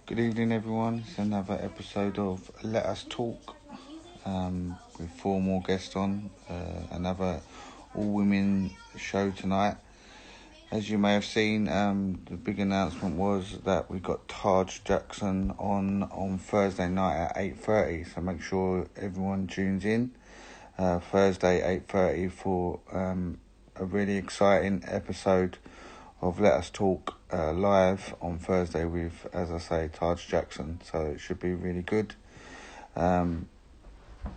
Good evening, everyone. It's another episode of Let Us Talk with four more guests on. Another all-women show tonight. As you may have seen, the big announcement was that we got Taj Jackson on Thursday night at 8:30. So make sure everyone tunes in Thursday 8:30 for a really exciting episode of Let Us Talk live on Thursday with, as I say, Taj Jackson. So it should be really good.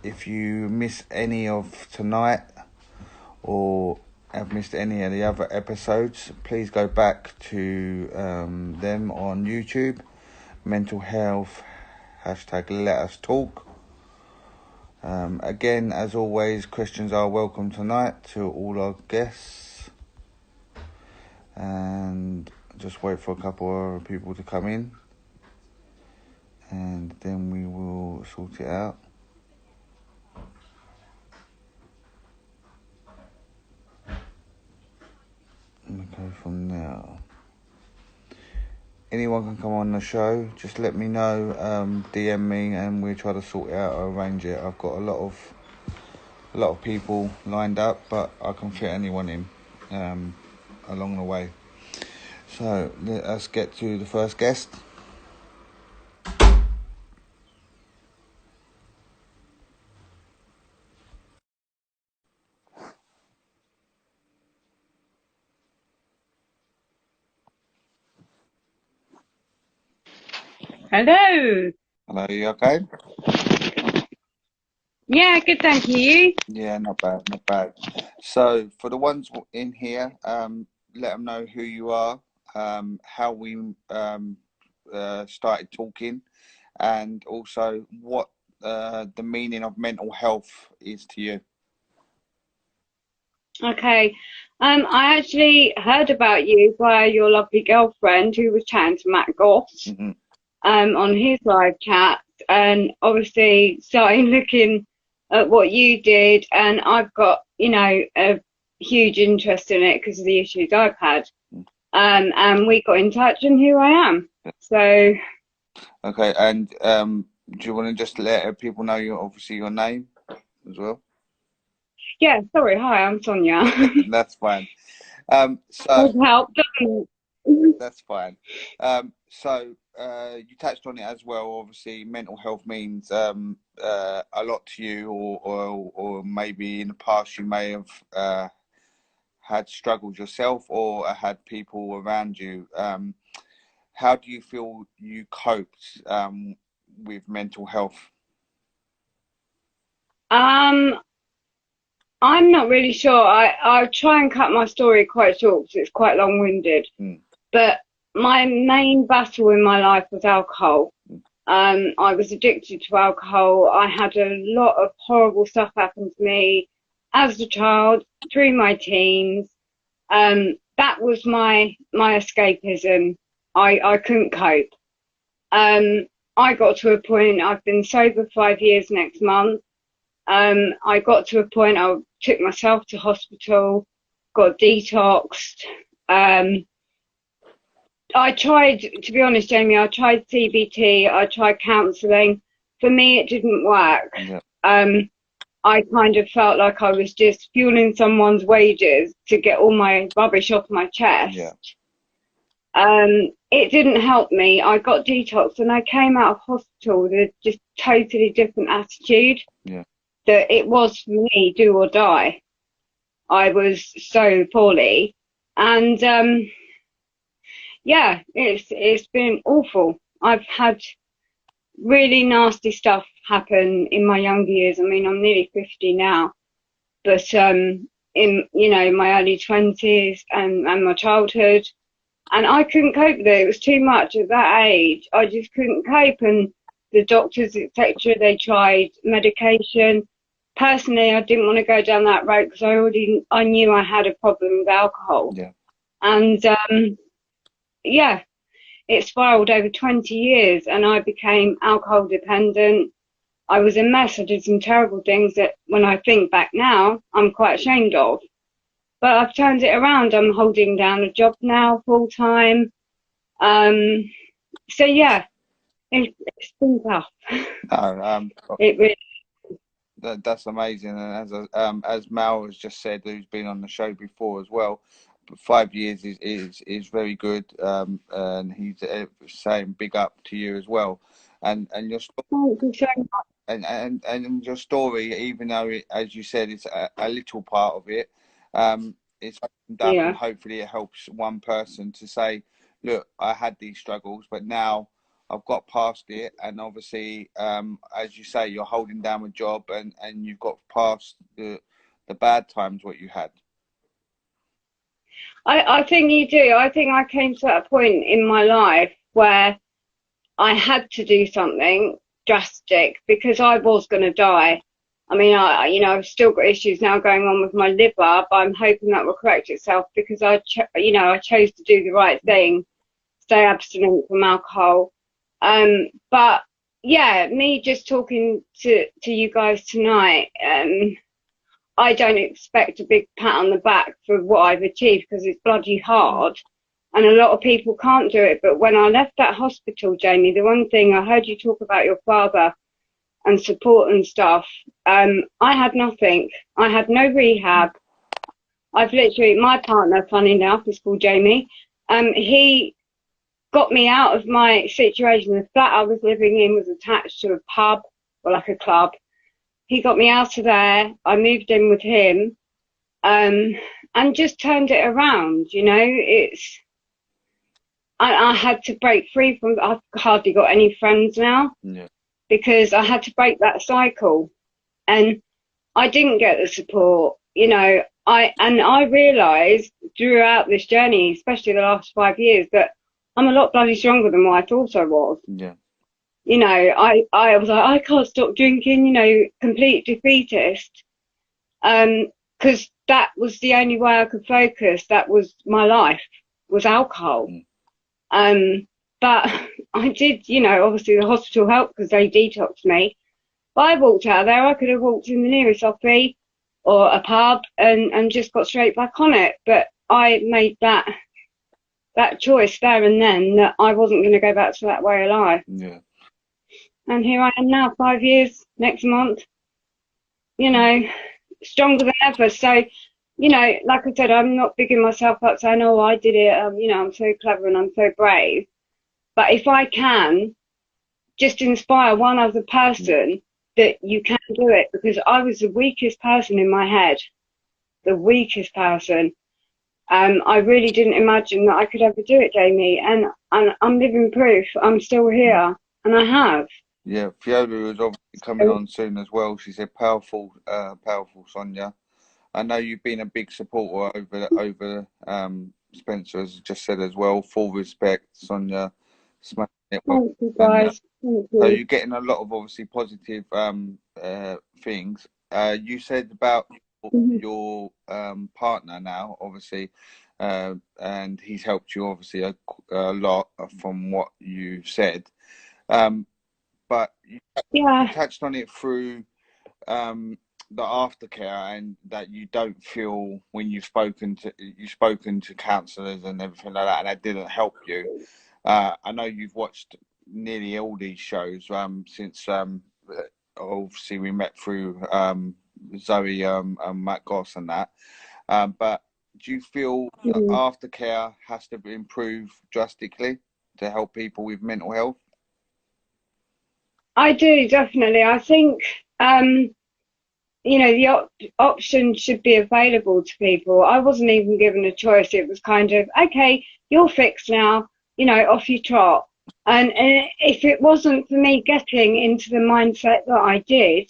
If you miss any of tonight or have missed any of the other episodes, please go back to them on YouTube. Mental health, hashtag Let Us Talk. Again, as always, questions are welcome tonight to all our guests. And just wait for a couple of people to come in, and then we will sort it out. And we go from there. Anyone can come on the show. Just let me know, DM me, and we'll try to sort it out or arrange it. I've got a lot of people lined up, but I can fit anyone in along the way. So let's get to the first guest. Hello. Hello, you okay? Yeah, good, thank you. Yeah, not bad. So for the ones in here, let them know who you are, how we started talking, and also what the meaning of mental health is to you. Okay. I actually heard about you via your lovely girlfriend who was chatting to Matt Goss Mm-hmm. on his live chat, and obviously starting looking at what you did, and I've got, a huge interest in it because of the issues I've had. And we got in touch, and here I am. So. Okay, and do you want to just let people know your name as well? Yeah, sorry. Hi, I'm Sonia. That's fine. Would help. That's fine. So you touched on it as well. Obviously, mental health means a lot to you, or maybe in the past you may have had struggles yourself or had people around you. How do you feel you coped with mental health? I'm not really sure. I'll try and cut my story quite short because it's quite long-winded. But my main battle in my life was alcohol. I was addicted to alcohol. I had a lot of horrible stuff happen to me as a child, through my teens. That was my escapism. I couldn't cope. I got to a point, I've been sober 5 years next month. I got to a point I took myself to hospital, got detoxed. I tried, to be honest, Jamie, I tried CBT, I tried counselling. For me, it didn't work. Yeah. I kind of felt like I was just fueling someone's wages to get all my rubbish off my chest. Yeah. It didn't help me. I got detoxed and I came out of hospital with a just totally different attitude. Yeah. That it was for me, do or die. I was so poorly, and yeah, it's been awful. I've had really nasty stuff happen in my younger years. I mean, I'm nearly 50 now, but in my early 20s and my childhood, and I couldn't cope with it. It was too much at that age. I just couldn't cope, and the doctors, etc., they tried medication. Personally, I didn't want to go down that road because I knew I had a problem with alcohol. Yeah. And yeah, it spiraled over 20 years and I became alcohol dependent. I was a mess. I did some terrible things that when I think back now, I'm quite ashamed of. But I've turned it around. I'm holding down a job now full time. So yeah, It's been tough. No, It really. that's amazing. And as Mal has just said, who's been on the show before as well, 5 years is very good. And he's saying big up to you as well. And your Thank you so much. and your story, even though as you said, it's a little part of it, it's opened up, and hopefully it helps one person to say, look, I had these struggles, but now I've got past it, and obviously, as you say, you're holding down a job, and you've got past the bad times what you had. I think you do. I think I came to that point in my life where I had to do something drastic because I was going to die. I mean, I've still got issues now going on with my liver, but I'm hoping that will correct itself because I chose to do the right thing, stay abstinent from alcohol. But yeah, me just talking to you guys tonight, I don't expect a big pat on the back for what I've achieved because it's bloody hard. And a lot of people can't do it. But when I left that hospital, Jamie, the one thing I heard you talk about your father and support and stuff, I had nothing. I had no rehab. My partner, funny enough, is called Jamie. He got me out of my situation. The flat I was living in was attached to a pub, or like a club. He got me out of there. I moved in with him, and just turned it around. I had to break free from. I've hardly got any friends now because I had to break that cycle, and I didn't get the support. I realised throughout this journey, especially the last 5 years, that I'm a lot bloody stronger than what I thought I was. Yeah. I was like, I can't stop drinking. Complete defeatist. Because that was the only way I could focus. That was my life, was alcohol. But I did, obviously the hospital helped because they detoxed me. But I walked out of there. I could have walked in the nearest offie or a pub and just got straight back on it. But I made that choice there and then that I wasn't going to go back to that way of life. Yeah. And here I am now, 5 years next month, stronger than ever. So, like I said, I'm not bigging myself up saying, oh, I did it. I'm so clever and I'm so brave. But if I can just inspire one other person that you can do it, because I was the weakest person in my head, the weakest person. I really didn't imagine that I could ever do it, Jamie. And I'm living proof. I'm still here, and I have. Yeah, Fiona is obviously coming on soon as well. She said, "Powerful, Sonia. I know you've been a big supporter over Spencer, as just said as well. Full respect, Sonia. Smashing it well. Thank you, guys. Thank you. So you're getting a lot of obviously positive things. You said about your partner now, obviously, and he's helped you obviously a lot from what you said. But you touched on it through the aftercare, and that you don't feel when you've spoken to counsellors and everything like that, and that didn't help you. I know you've watched nearly all these shows since obviously we met through Zoe and Matt Goss and that. But do you feel that aftercare has to improve drastically to help people with mental health? I do, definitely. I think, the option should be available to people. I wasn't even given a choice. It was kind of, okay, you're fixed now, off you trot. And if it wasn't for me getting into the mindset that I did,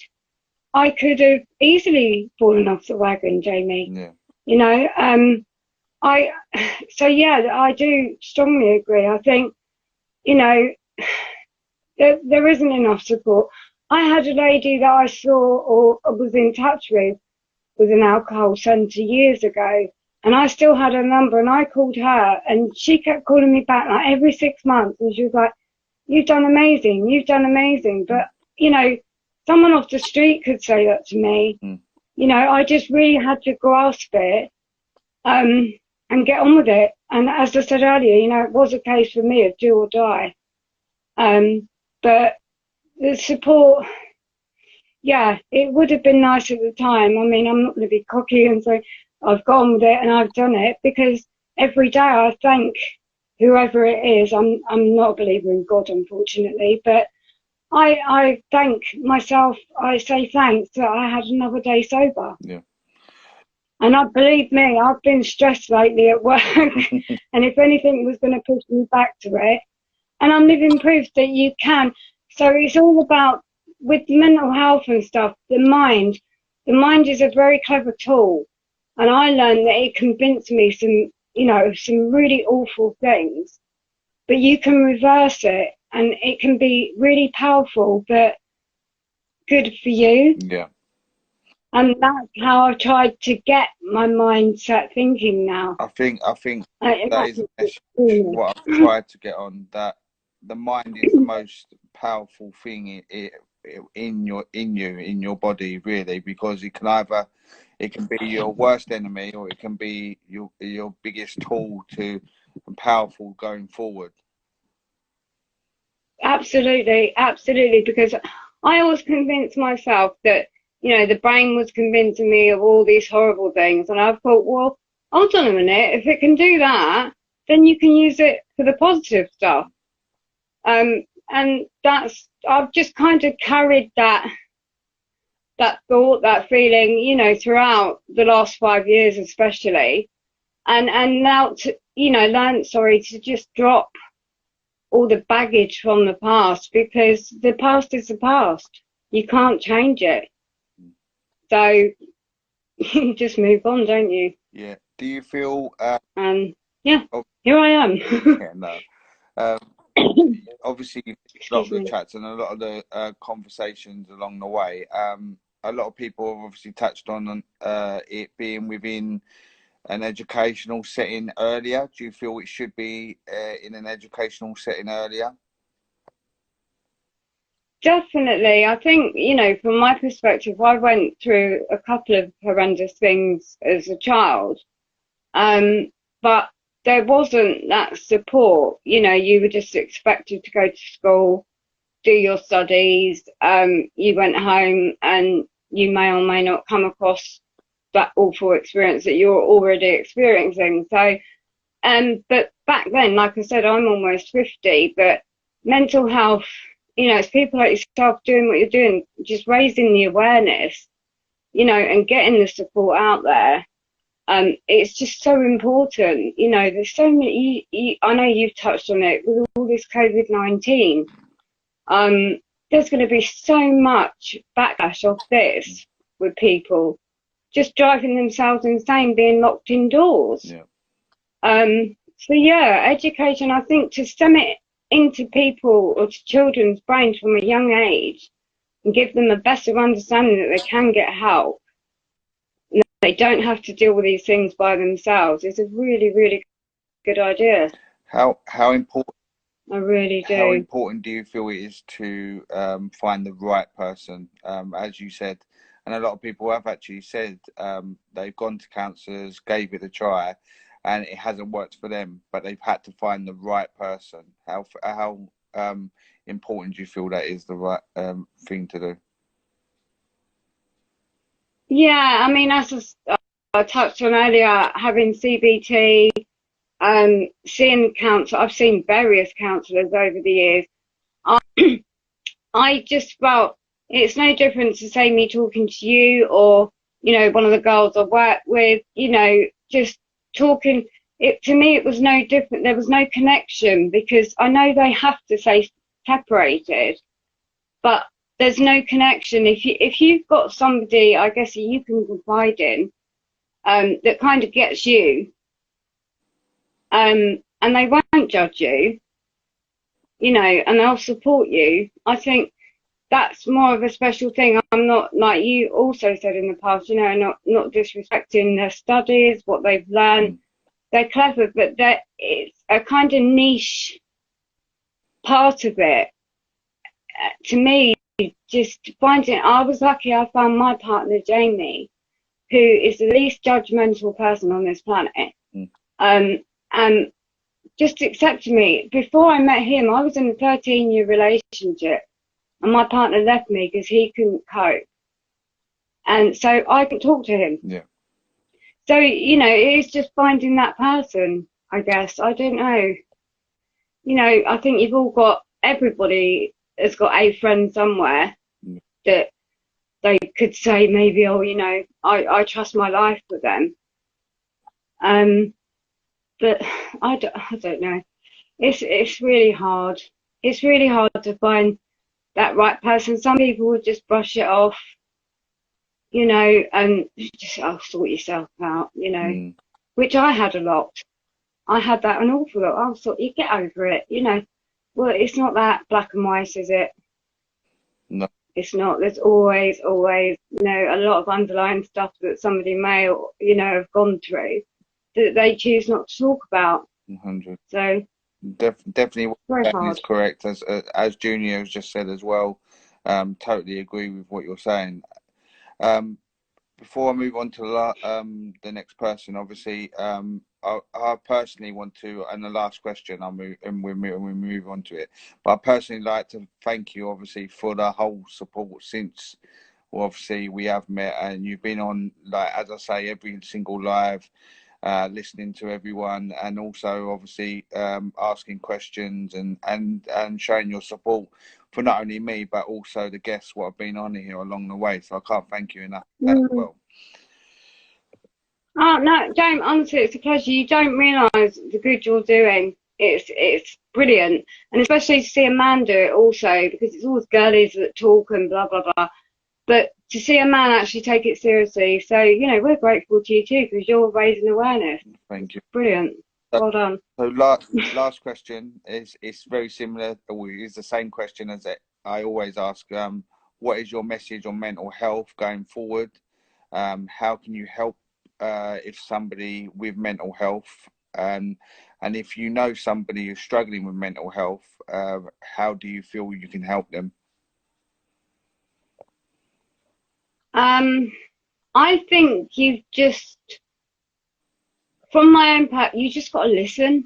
I could have easily fallen off the wagon, Jamie. Yeah. I do strongly agree. I think, there isn't enough support. I had a lady that I saw or was in touch with an alcohol centre years ago, and I still had her number, and I called her, and she kept calling me back like every 6 months, and she was like, you've done amazing, but someone off the street could say that to me. I just really had to grasp it and get on with it. And as I said earlier, it was a case for me of do or die. But the support, yeah, it would have been nice at the time. I mean, I'm not going to be cocky and say I've gone with it and I've done it, because every day I thank whoever it is. I'm not a believer in God, unfortunately, but I thank myself. I say thanks that I had another day sober. Yeah. And believe me, I've been stressed lately at work, and if anything was going to push me back to it, and I'm living proof that you can. So it's all about, with mental health and stuff, the mind. The mind is a very clever tool, and I learned that it convinced me some really awful things, but you can reverse it, and it can be really powerful, but good for you. Yeah. And that's how I've tried to get my mindset thinking now. I think that is a message what I've tried to get on, that the mind is the most powerful thing in your body, really, because it can be your worst enemy, or it can be your biggest tool and powerful going forward. Absolutely, because I always convinced myself that, the brain was convincing me of all these horrible things, and I thought, well, hold on a minute, if it can do that, then you can use it for the positive stuff. And I've just kind of carried that thought, that feeling, throughout the last 5 years especially, and now learn to just drop all the baggage from the past, because the past is the past. You can't change it. So you just move on, don't you? Yeah. Do you feel yeah, here I am. Yeah, no. Obviously, a lot of the chats and a lot of the conversations along the way. A lot of people have obviously touched on it being within an educational setting earlier. Do you feel it should be in an educational setting earlier? Definitely. I think, from my perspective, I went through a couple of horrendous things as a child. But there wasn't that support. You were just expected to go to school, do your studies. You went home, and you may or may not come across that awful experience that you're already experiencing. So, but back then, like I said, I'm almost 50, but mental health, it's people like yourself doing what you're doing, just raising the awareness, and getting the support out there. It's just so important. There's so many, I know you've touched on it with all this COVID-19. There's going to be so much backlash of this with people just driving themselves insane, being locked indoors. Yeah. So yeah, education, I think, to stem it into people or to children's brains from a young age and give them a better understanding that they can get help. They don't have to deal with these things by themselves. It's a really, really good idea. How important? I really do. How important do you feel it is to find the right person? As you said, and a lot of people have actually said they've gone to counsellors, gave it a try, and it hasn't worked for them, but they've had to find the right person. How important do you feel that is the right thing to do? Yeah, I mean, as I touched on earlier, having CBT, seeing counsellors, I've seen various counsellors over the years. I just felt it's no different to say me talking to you or, one of the girls I work with, just talking. To me, it was no different. There was no connection, because I know they have to say separated, but there's no connection. If you've got somebody, I guess, you can confide in, that kind of gets you, and they won't judge you, and they'll support you. I think that's more of a special thing. I'm not, like you also said in the past, not disrespecting their studies, what they've learned. They're clever, but it's a kind of niche part of it. To me, just finding, I was lucky I found my partner, Jamie, who is the least judgmental person on this planet. And just accepted me. Before I met him, I was in a 13-year relationship, and my partner left me because he couldn't cope, and so I could talk to him. Yeah. So, you know, it's just finding that person, I guess. I don't know. You know, I think everybody has got a friend somewhere that they could say maybe, oh, you know, I trust my life with them. But I don't know. It's really hard. It's really hard to find that right person. Some people would just brush it off, you know, and just, oh, sort yourself out, you know, which I had a lot. I had that an awful lot. I thought, you get over it, you know. Well, it's not that black and white, is it? No. It's not. There's always, you know, a lot of underlying stuff that somebody may, you know, have gone through that they choose not to talk about. 100. So definitely what very you're hard. is correct. As Junior has just said as well, totally agree with what you're saying. Before I move on to the next person, obviously, I personally want to, and the last question, we move on to it. But I personally like to thank you, obviously, for the whole support since, well, obviously, we have met, and you've been on, like as I say, every single live, listening to everyone, and also obviously asking questions and showing your support for not only me but also the guests what have been on here along the way. So I can't thank you enough for that as well. Oh no, don't, honestly, it's a pleasure. You don't realise the good you're doing. It's brilliant, and especially to see a man do it also, because it's always girlies that talk and blah blah blah. But to see a man actually take it seriously, so you know, we're grateful to you too, because you're raising awareness. Thank you. Brilliant. Well done. So last question is very similar. It's the same question as I always ask. What is your message on mental health going forward? How can you help if somebody with mental health, and if you know somebody who's struggling with mental health, how do you feel you can help them? I think you've just, from my own part, you just got to listen.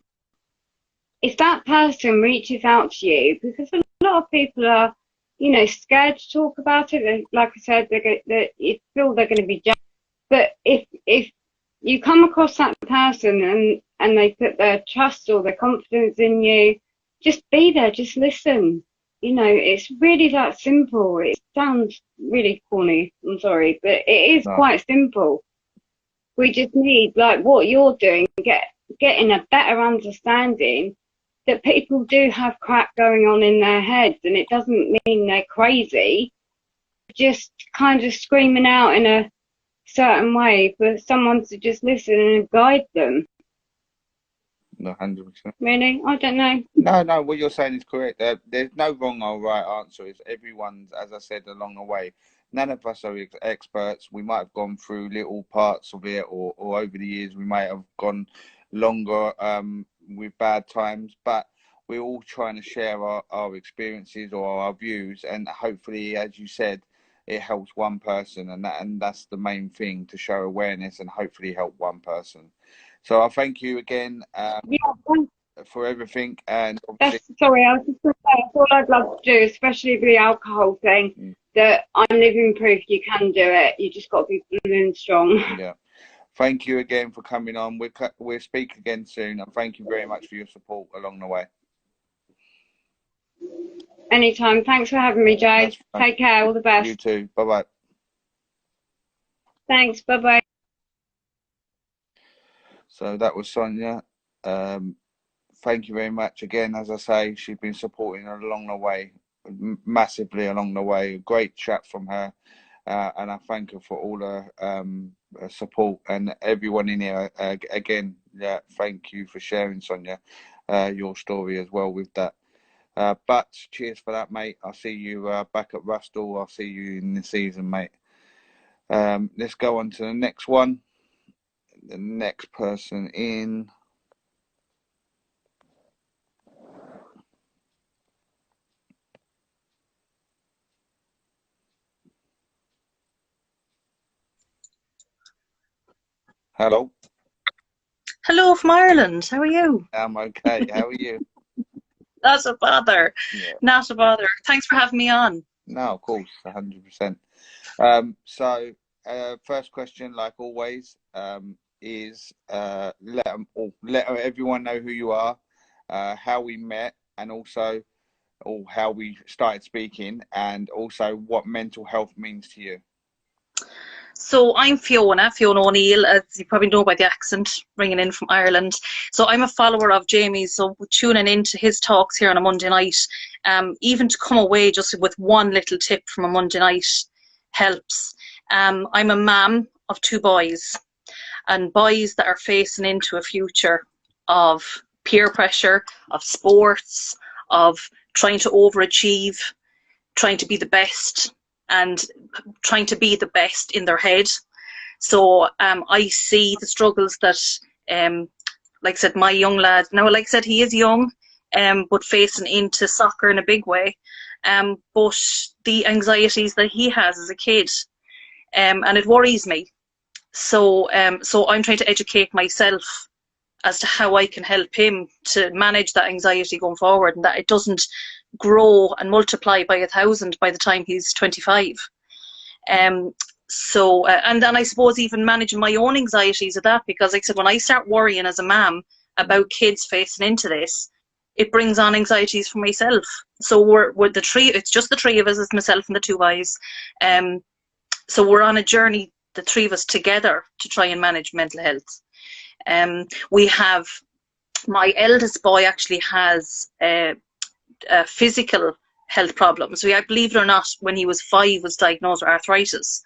If that person reaches out to you, because a lot of people are, you know, scared to talk about it. They, like I said, you feel they're going to be judged. But if you come across that person and they put their trust or their confidence in you, just be there, just listen. You know, it's really that simple. It sounds really corny, I'm sorry, but it is quite simple. We just need, like what you're doing, getting a better understanding that people do have crap going on in their heads, and it doesn't mean they're crazy. Just kind of screaming out in a certain way for someone to just listen and guide them. 100%. Really? I don't know. No, what you're saying is correct. There's no wrong or right answer. It's everyone's, as I said, along the way. None of us are experts. We might have gone through little parts of it, or over the years, we might have gone longer with bad times, but we're all trying to share our experiences or our views, and hopefully, as you said, it helps one person, and that's the main thing, to show awareness and hopefully help one person. So I thank you again for everything. And sorry, I was just going to say, that's all I'd love to do, especially with the alcohol thing, that I'm living proof you can do it. You just got to be feeling strong. Yeah. Thank you again for coming on. We'll speak again soon, and thank you very much for your support along the way. Anytime. Thanks for having me, Joe. Take care. All the best. You too. Bye-bye. Thanks. Bye-bye. So that was Sonia. Thank you very much again. As I say, she's been supporting her along the way, massively along the way. Great chat from her. And I thank her for all her support, and everyone in here. Again, thank you for sharing, Sonia, your story as well with that. But cheers for that, mate. I'll see you back at Rustle. I'll see you in the season, mate. Let's go on to the next one. The next person in. Hello. Hello from Ireland. How are you? I'm okay. How are you? Not a bother. Yeah. Not a bother. Thanks for having me on. No, of course, 100%. So, first question, like always, is let everyone know who you are, how we met, and also or how we started speaking, and also what mental health means to you. So I'm Fiona O'Neill, as you probably know by the accent, ringing in from Ireland. So I'm a follower of Jamie's, so tuning into his talks here on a Monday night, even to come away just with one little tip from a Monday night helps. I'm a mum of 2 boys, and boys that are facing into a future of peer pressure, of sports, of trying to overachieve, trying to be the best, and trying to be the best in their head. So I see the struggles that, like I said, my young lad, now like I said, he is young, but facing into soccer in a big way, but the anxieties that he has as a kid, and it worries me. So so I'm trying to educate myself as to how I can help him to manage that anxiety going forward, and that it doesn't grow and multiply by 1,000 by the time he's 25. So and then I suppose even managing my own anxieties of that, because like I said, when I start worrying as a mum about kids facing into this, it brings on anxieties for myself. So we're the 3, it's just the 3 of us, it's myself and the 2 boys. So we're on a journey, the 3 of us together, to try and manage mental health. We have, my eldest boy actually has physical health problems. I believe it or not, when he was 5, was diagnosed with arthritis.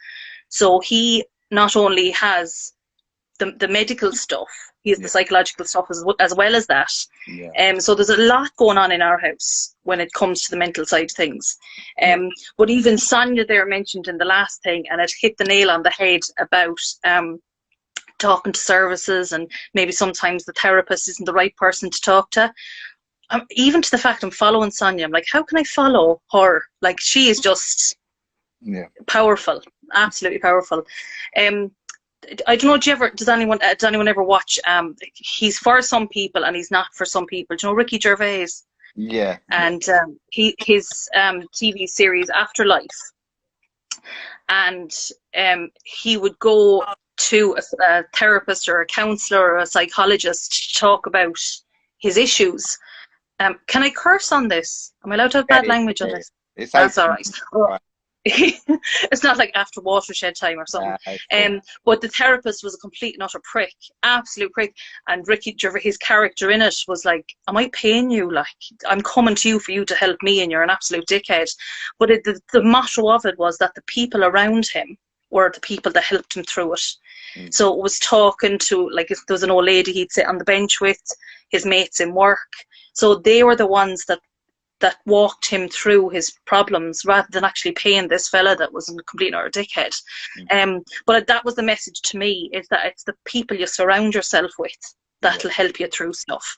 So he not only has the medical stuff, he has the psychological stuff as well as that. So there's a lot going on in our house when it comes to the mental side of things. But even Sonia there mentioned in the last thing, and it hit the nail on the head about talking to services, and maybe sometimes the therapist isn't the right person to talk to. Even to the fact I'm following Sonia, I'm like, how can I follow her? Like, she is just powerful, absolutely powerful. I don't know, does anyone ever watch, he's for some people and he's not for some people. Do you know Ricky Gervais? Yeah. And his TV series Afterlife, and he would go to a therapist or a counsellor or a psychologist to talk about his issues. Can I curse on this? Am I allowed to have bad language on this? That's all right. It's not like after watershed time or something. But the therapist was a complete and utter prick, absolute prick. And Ricky Gervais, his character in it, was like, am I paying you? Like, I'm coming to you for you to help me, and you're an absolute dickhead. But the motto of it was that the people around him were the people that helped him through it. So it was talking to, like, if there was an old lady he'd sit on the bench with, his mates in work. So they were the ones that walked him through his problems, rather than actually paying this fella that was a complete utter dickhead. But that was the message to me, is that it's the people you surround yourself with that'll help you through stuff.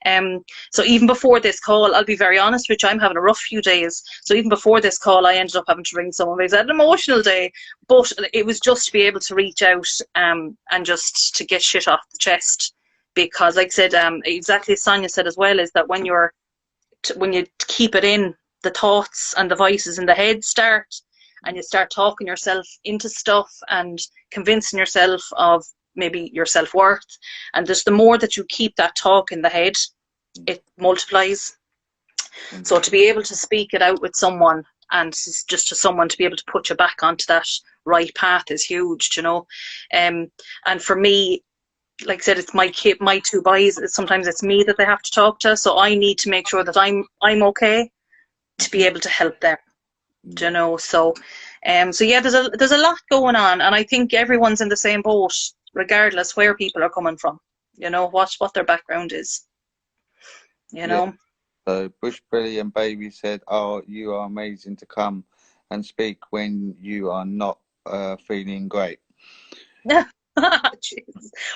So even before this call, I'll be very honest with you, I'm having a rough few days. So even before this call, I ended up having to ring someone. It was an emotional day, but it was just to be able to reach out and just to get shit off the chest. Because like I said, exactly as Sonia said as well, is that when you keep it in, the thoughts and the voices in the head start, and you start talking yourself into stuff and convincing yourself of maybe your self-worth, and just the more that you keep that talk in the head, it multiplies. So to be able to speak it out with someone, and just to someone to be able to put you back onto that right path, is huge, you know. And for me, like I said, it's my 2 boys. Sometimes it's me that they have to talk to, so I need to make sure that I'm okay to be able to help them. You know, so yeah, there's a lot going on, and I think everyone's in the same boat, regardless where people are coming from. You know, what their background is. You know. So Bush Billy and Baby said, "Oh, you are amazing to come and speak when you are not feeling great." Yeah.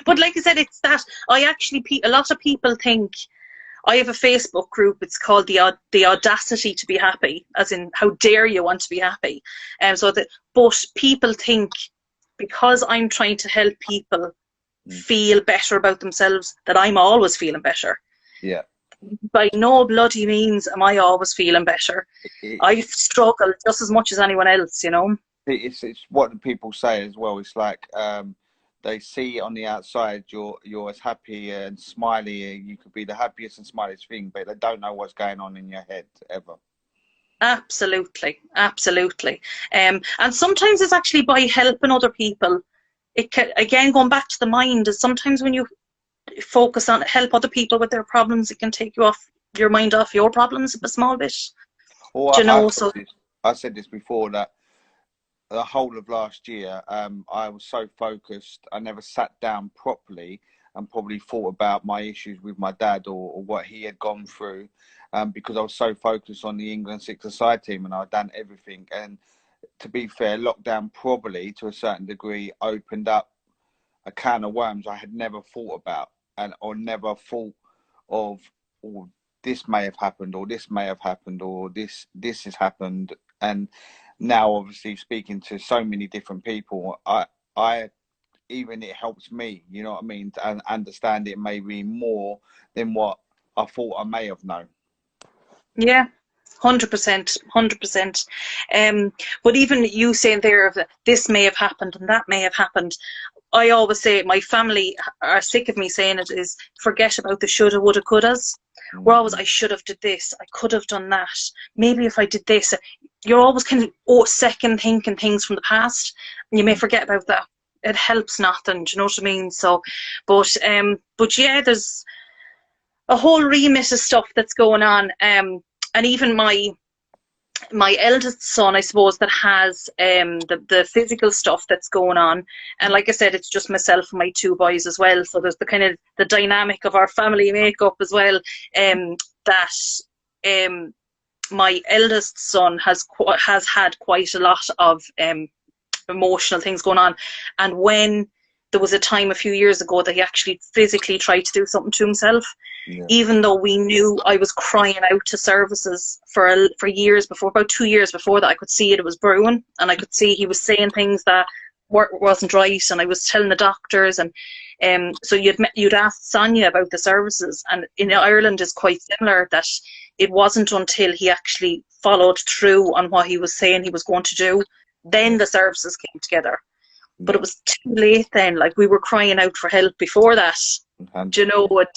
But like I said, it's that a lot of people think, I have a Facebook group, it's called the Audacity to be Happy, as in how dare you want to be happy. But people think, because I'm trying to help people feel better about themselves, that I'm always feeling better. Yeah. By no bloody means am I always feeling better. I struggle just as much as anyone else, you know. It's what the people say as well. It's like they see on the outside you're as happy and smiley. You could be the happiest and smiliest thing, but they don't know what's going on in your head ever. Absolutely, absolutely. And sometimes it's actually by helping other people. It can, again, going back to the mind, is sometimes when you focus on help other people with their problems, it can take you off your mind off your problems a small bit. Well, you know, I said this before, that the whole of last year, I was so focused, I never sat down properly and probably thought about my issues with my dad or what he had gone through, because I was so focused on the England six-a-side team and I'd done everything. And to be fair, lockdown probably to a certain degree opened up a can of worms I had never thought about, or never thought of, or this may have happened, or this may have happened, or this has happened. And now, obviously, speaking to so many different people, I even it helps me, you know what I mean, to understand it maybe more than what I thought I may have known. Yeah, 100%, 100%. But even you saying there of this may have happened and that may have happened, I always say, my family are sick of me saying it, is forget about the shoulda, woulda, couldas. We're always, I should have did this, I could have done that, maybe if I did this. You're always kind of second thinking things from the past, and you may forget about that. It helps nothing, do you know what I mean? So, but yeah, there's a whole remit of stuff that's going on, and even my eldest son, I suppose, that has the physical stuff that's going on. And like I said, it's just myself and my two boys as well. So there's the kind of the dynamic of our family makeup as well, that my eldest son has had quite a lot of emotional things going on. And when there was a time a few years ago that he actually physically tried to do something to himself, even though we knew I was crying out to services for years before, about 2 years before that, I could see it was brewing, and I could see he was saying things that wasn't right, and I was telling the doctors. And so you'd ask Sonia about the services, and in Ireland is quite similar, that it wasn't until he actually followed through on what he was saying he was going to do, then the services came together. But it was too late then. Like, we were crying out for help before that. Do you know what?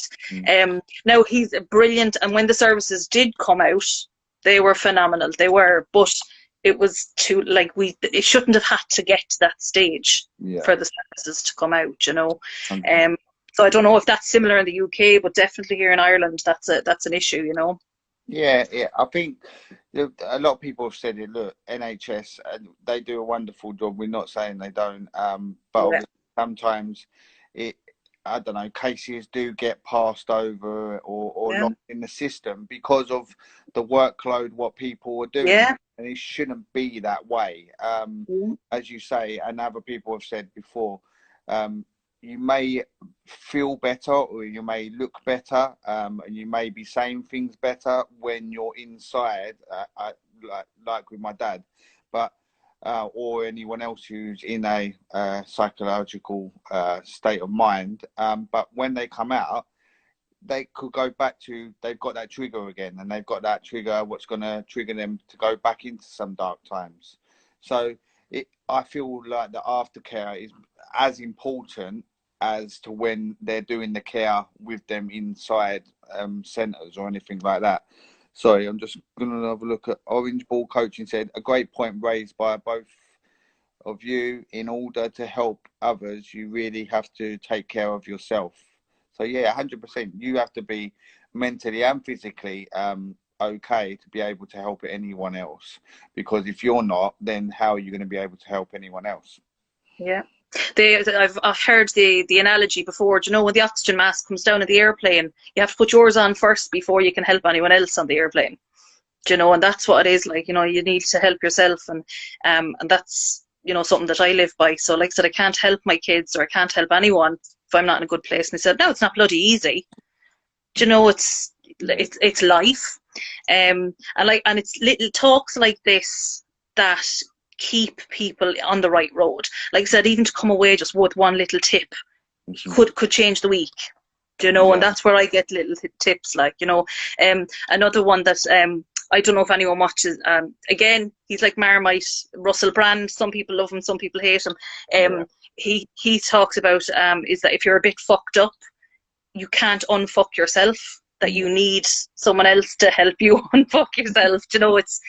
Now he's brilliant, and when the services did come out, they were phenomenal. They were, but it was too, like, it shouldn't have had to get to that stage for the services to come out, you know. So I don't know if that's similar in the UK, but definitely here in Ireland, that's an issue, you know. Yeah, I think a lot of people have said it. Look, NHS, they do a wonderful job. We're not saying they don't, but sometimes I don't know, cases do get passed over or locked in the system because of the workload, what people are doing. And it shouldn't be that way. As you say, and other people have said before, you may feel better, or you may look better, and you may be saying things better when you're inside, like with my dad, but or anyone else who's in a psychological state of mind. But when they come out, they could go back to, they've got that trigger again, and they've got that trigger, what's going to trigger them to go back into some dark times. So I feel like the aftercare is as important as to when they're doing the care with them inside centres or anything like that. Sorry, I'm just going to have a look at Orange Ball Coaching said, a great point raised by both of you. In order to help others, you really have to take care of yourself. So yeah, 100%. You have to be mentally and physically okay to be able to help anyone else. Because if you're not, then how are you going to be able to help anyone else? Yeah. I've heard the analogy before. Do you know, when the oxygen mask comes down in the airplane, you have to put yours on first before you can help anyone else on the airplane. Do you know, and that's what it is like. You know, you need to help yourself, and that's, you know, something that I live by. So like I said, I can't help my kids, or I can't help anyone if I'm not in a good place. And they said, no, it's not bloody easy. Do you know, it's life, and it's little talks like this that keep people on the right road. Like I said, even to come away just with one little tip, could change the week. Do you know? And that's where I get little tips, like, you know. Another one that I don't know if anyone watches. Again, he's like Marmite, Russell Brand. Some people love him, some people hate him. He talks about is that if you're a bit fucked up, you can't unfuck yourself. That you need someone else to help you unfuck yourself. Do you know, it's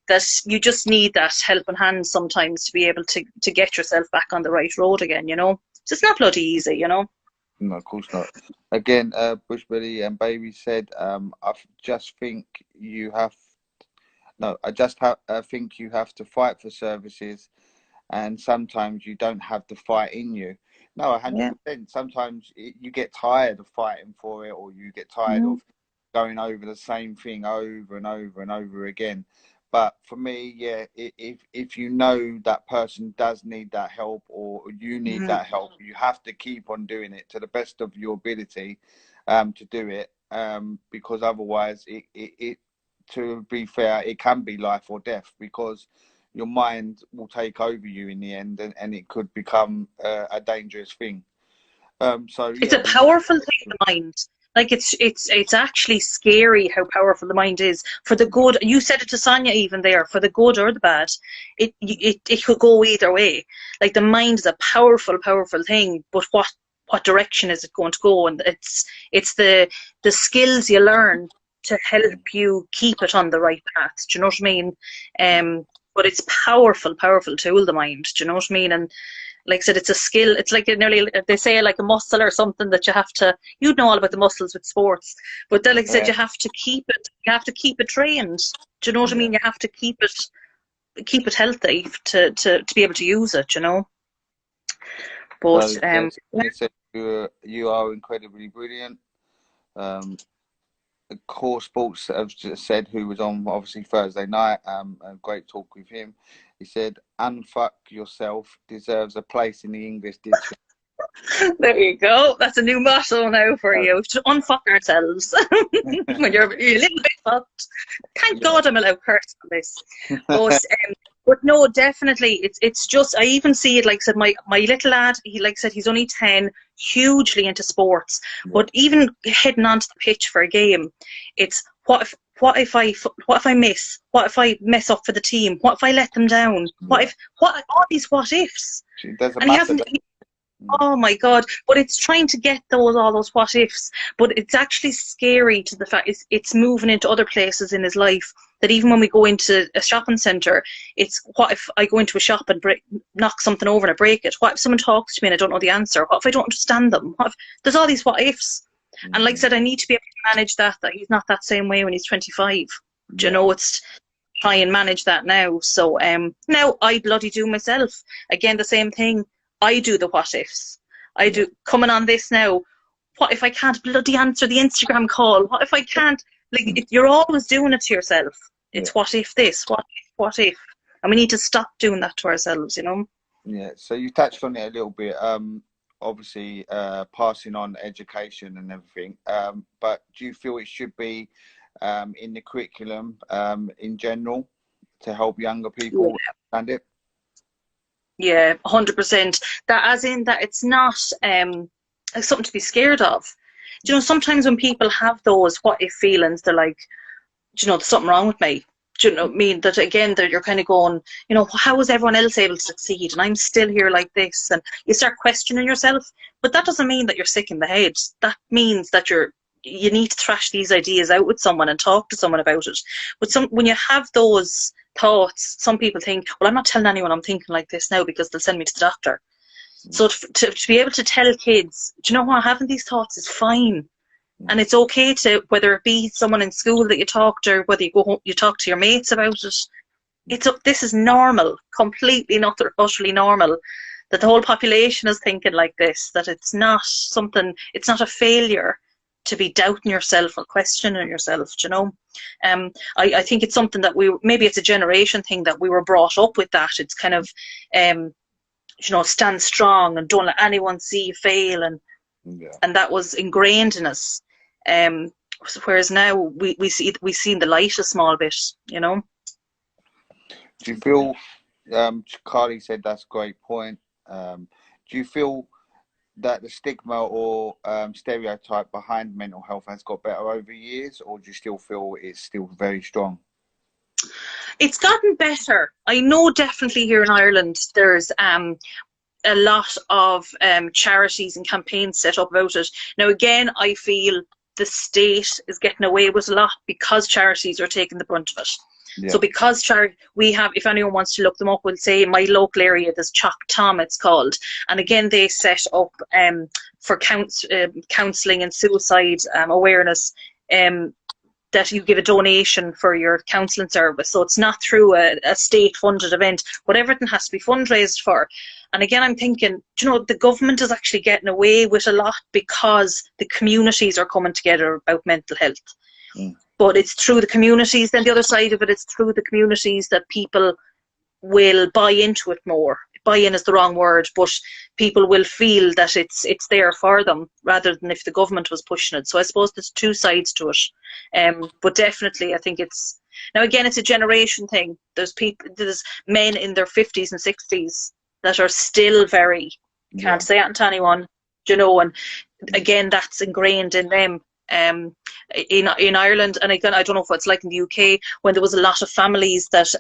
that you just need that helping hand sometimes to be able to get yourself back on the right road again. You know, so it's not bloody easy. You know. No, of course not. Again, Bushbelly and Baby said, I just think you have. No, I think you have to fight for services, and sometimes you don't have the fight in you. No, 100%. Sometimes you get tired of fighting for it, or you get tired of going over the same thing over and over and over again. But for me, yeah, if you know that person does need that help, or you need that help, you have to keep on doing it to the best of your ability to do it, because otherwise, to be fair, it can be life or death, because your mind will take over you in the end, and it could become a dangerous thing. So it's a powerful thing, the mind. Like it's actually scary how powerful the mind is for the good. You said it to Sonia even there, for the good or the bad. It could go either way. Like the mind is a powerful thing, but what direction is it going to go? And it's the skills you learn to help you keep it on the right path. Do you know what I mean? But it's powerful tool, the mind. Do you know what I mean? And like I said, it's a skill. It's like nearly, they say, like a muscle or something that you have to, you'd know all about the muscles with sports, but then, like I said, you have to keep it trained. Do you know what I mean? You have to keep it healthy to be able to use it, you know. But you are incredibly brilliant. Core Sports have just said, who was on obviously Thursday night, a great talk with him. He said, "Unfuck yourself deserves a place in the English dictionary." There you go. That's a new motto now for you. To unfuck ourselves when you're a little bit fucked. Thank God I'm allowed curse on this. But no, definitely, it's just, I even see it, like I said, my little lad, he, like I said, he's only 10, hugely into sports, but even heading onto the pitch for a game, it's what if I miss? What if I mess up for the team? What if I let them down? What all these what ifs? Oh my God! But it's trying to get all those what ifs. But it's actually scary to the fact it's moving into other places in his life. That even when we go into a shopping centre, it's what if I go into a shop and knock something over and I break it? What if someone talks to me and I don't know the answer? What if I don't understand them? There's all these what ifs. And like I said, I need to be able to manage that he's not that same way when he's 25. Do you know, it's try and manage that now. So now I bloody do myself. Again, the same thing. I do the what ifs. I do coming on this now. What if I can't bloody answer the Instagram call? What if I can't? Like, you're always doing it to yourself. It's what if this? What if? And we need to stop doing that to ourselves, you know? Yeah, so you touched on it a little bit. Obviously, passing on education and everything. But do you feel it should be in the curriculum in general to help younger people understand it? Yeah, 100%. That, as in that, it's not something to be scared of. Do you know, sometimes when people have those what if feelings, they're like, do you know, there's something wrong with me. Do you know what I mean? That again, that you're kind of going, you know, how is everyone else able to succeed and I'm still here like this? And you start questioning yourself. But that doesn't mean that you're sick in the head. That means that you need to thrash these ideas out with someone and talk to someone about it. But when you have those thoughts, some people think, well, I'm not telling anyone I'm thinking like this now because they'll send me to the doctor. So to be able to tell kids, do you know what, having these thoughts is fine. And it's okay to, whether it be someone in school that you talk to, or whether you go home, you talk to your mates about it. This is normal, completely not utterly normal, that the whole population is thinking like this, that it's not something, it's not a failure to be doubting yourself or questioning yourself, you know. I think it's something that maybe it's a generation thing that we were brought up with that. It's kind of, you know, stand strong and don't let anyone see you fail, and that was ingrained in us. Whereas now we see the light a small bit, you know. Do you feel, Carley said that's a great point. Do you feel that the stigma or stereotype behind mental health has got better over years, or do you still feel it's still very strong? It's gotten better. I know definitely here in Ireland there's a lot of charities and campaigns set up about it. Now again, I feel the state is getting away with a lot because charities are taking the brunt of it. Yeah. So because we have, if anyone wants to look them up, we'll say in my local area there's Chalk Tom, it's called, and again they set up for counselling and suicide awareness, that you give a donation for your counselling service. So it's not through a state-funded event, but everything has to be fundraised for. And again, I'm thinking, you know, the government is actually getting away with a lot because the communities are coming together about mental health. Mm. But it's through the communities, then the other side of it, it's through the communities that people will buy into it more. Buy in is the wrong word, but people will feel that it's there for them rather than if the government was pushing it. So I suppose there's two sides to it. But definitely I think it's, now again, it's a generation thing. There's men in their 50s and 60s that are still very, can't say it to anyone, you know, and again, that's ingrained in them. In Ireland, and again, I don't know if it's like in the UK, when there was a lot of families that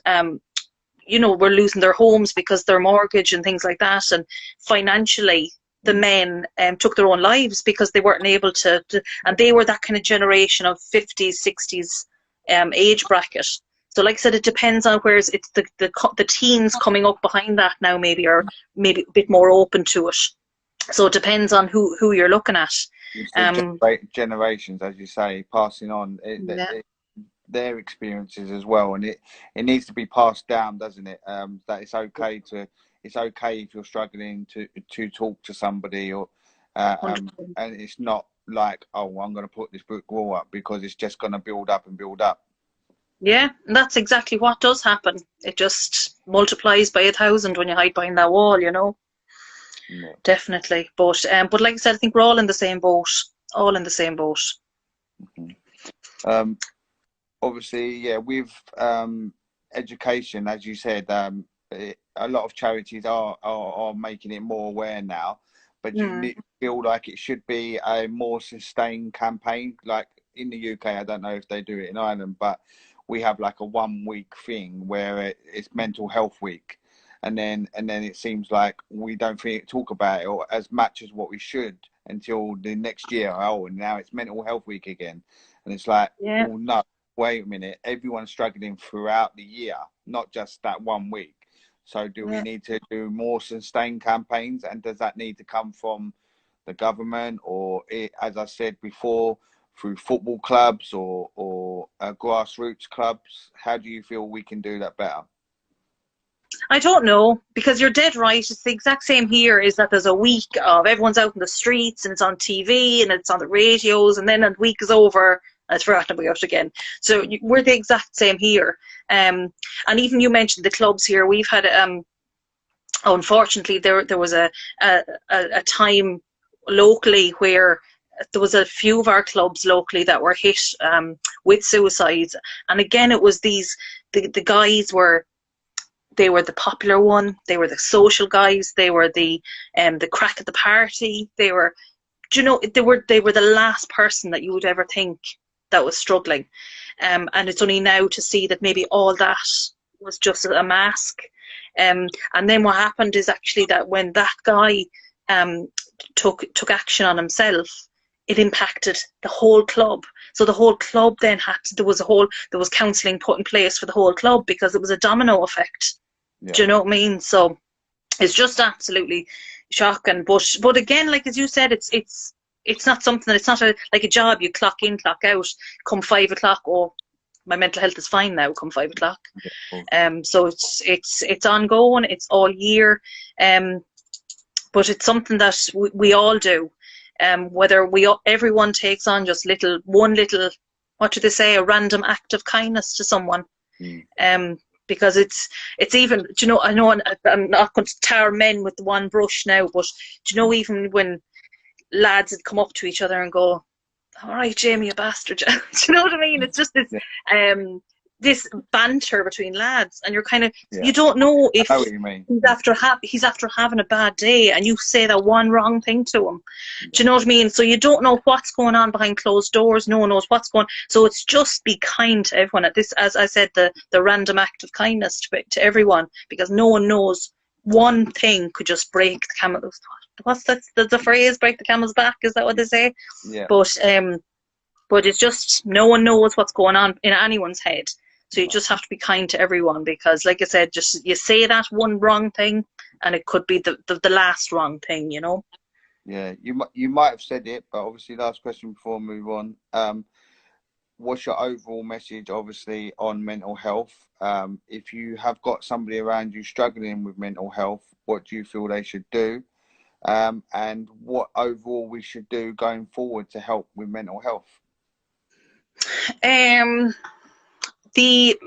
you know, were losing their homes because their mortgage and things like that, and financially the men took their own lives because they weren't able to, and they were that kind of generation of 50s, 60s age bracket. So like I said, it depends on where it's the teens coming up behind that now maybe, or maybe a bit more open to it. So it depends on who you're looking at. Generations, as you say, passing on their experiences as well, and it needs to be passed down, doesn't it? That it's okay if you're struggling to talk to somebody, or and it's not like, oh, I'm going to put this brick wall up, because it's just going to build up and build up. Yeah, and that's exactly what does happen. It just multiplies by 1,000 when you hide behind that wall, you know. Yeah. Definitely, but like I said, I think we're all in the same boat. All in the same boat. Mm-hmm. Obviously, yeah, with education, as you said, a lot of charities are making it more aware now, but you feel like it should be a more sustained campaign. Like in the UK, I don't know if they do it in Ireland, but we have like a 1 week thing where it's Mental Health Week, and then it seems like we don't talk about it or as much as what we should until the next year. Oh, and now it's Mental Health Week again, and it's like, oh no, wait a minute, everyone's struggling throughout the year, not just that 1 week. So do we need to do more sustained campaigns, and does that need to come from the government, or as I said before, through football clubs or grassroots clubs? How do you feel we can do that better? I don't know, because you're dead right. It's the exact same here, is that there's a week of everyone's out in the streets and it's on TV and it's on the radios, and then the week is over and it's forgotten about again. So we're the exact same here. And even you mentioned the clubs here. We've had, unfortunately, there was a time locally where there was a few of our clubs locally that were hit with suicides. And again, it was the guys were, they were the popular one, they were the social guys, they were the crack at the party, they were, you know, they were the last person that you would ever think that was struggling. And it's only now to see that maybe all that was just a mask. And then what happened is actually that when that guy took action on himself, it impacted the whole club. So the whole club then there was counselling put in place for the whole club, because it was a domino effect. Yeah. Do you know what I mean? So it's just absolutely shocking. But again, like as you said, it's not something, it's not like a job. You clock in, clock out. Come 5 o'clock, oh, my mental health is fine now. Come 5 o'clock. So it's ongoing. It's all year. But it's something that we all do. Whether everyone takes on just one little, what do they say, a random act of kindness to someone. Because it's even, do you know, I know I'm not going to tar men with the one brush now, but do you know, even when lads would come up to each other and go, all right, Jamie, you bastard. Do you know what I mean? It's just this, this banter between lads, and you're kind of, you don't know if I know what you mean. he's after having a bad day, and you say that one wrong thing to him. Do you know what I mean? So you don't know what's going on behind closed doors. No one knows what's going on. So it's just be kind to everyone. At this, as I said, the random act of kindness to everyone, because no one knows. One thing could just break the camel. What's that? The phrase, break the camel's back? Is that what they say? Yeah. But it's just, no one knows what's going on in anyone's head. So you just have to be kind to everyone, because, like I said, just you say that one wrong thing, and it could be the last wrong thing, you know. Yeah, you might have said it, but obviously, last question before we move on. What's your overall message, obviously, on mental health? If you have got somebody around you struggling with mental health, what do you feel they should do? And what overall we should do going forward to help with mental health? The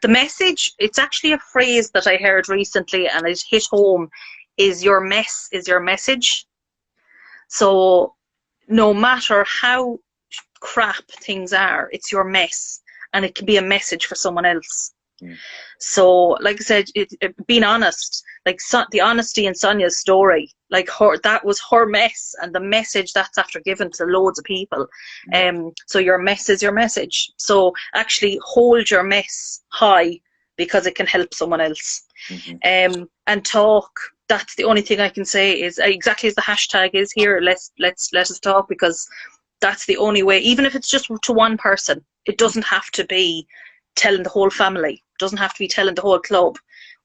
message, it's actually a phrase that I heard recently, and it hit home, is your mess is your message. So no matter how crap things are, it's your mess, and it can be a message for someone else. So, like I said, being honest, like the honesty in Sonia's story, like that was her mess, and the message that's after given to loads of people. So your mess is your message. So actually hold your mess high, because it can help someone else. And talk. That's the only thing I can say, is exactly as the hashtag is here. Let us talk, because that's the only way. Even if it's just to one person, it doesn't have to be telling the whole family. It doesn't have to be telling the whole club.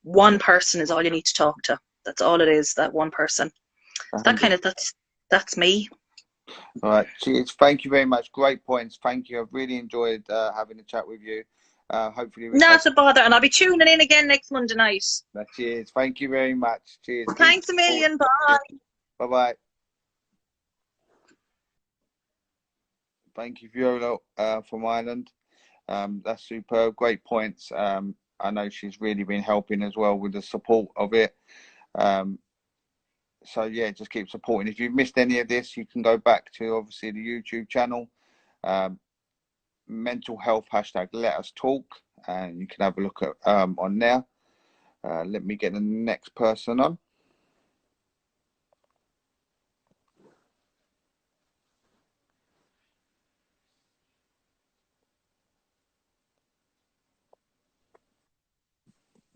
One person is all you need to talk to. That's all it is. That one person. That's me. All right, cheers. Thank you very much. Great points. Thank you. I've really enjoyed having a chat with you. Hopefully, not a bother, and I'll be tuning in again next Monday night. Cheers. Thank you very much. Cheers. Thanks a million. Bye. Bye bye. Thank you, Fiona, from Ireland. That's superb. Great points. I know she's really been helping as well with the support of it. So yeah, just keep supporting. If you've missed any of this, you can go back to obviously the YouTube channel, mental health hashtag Let Us Talk, and you can have a look at on there. Let me get the next person on.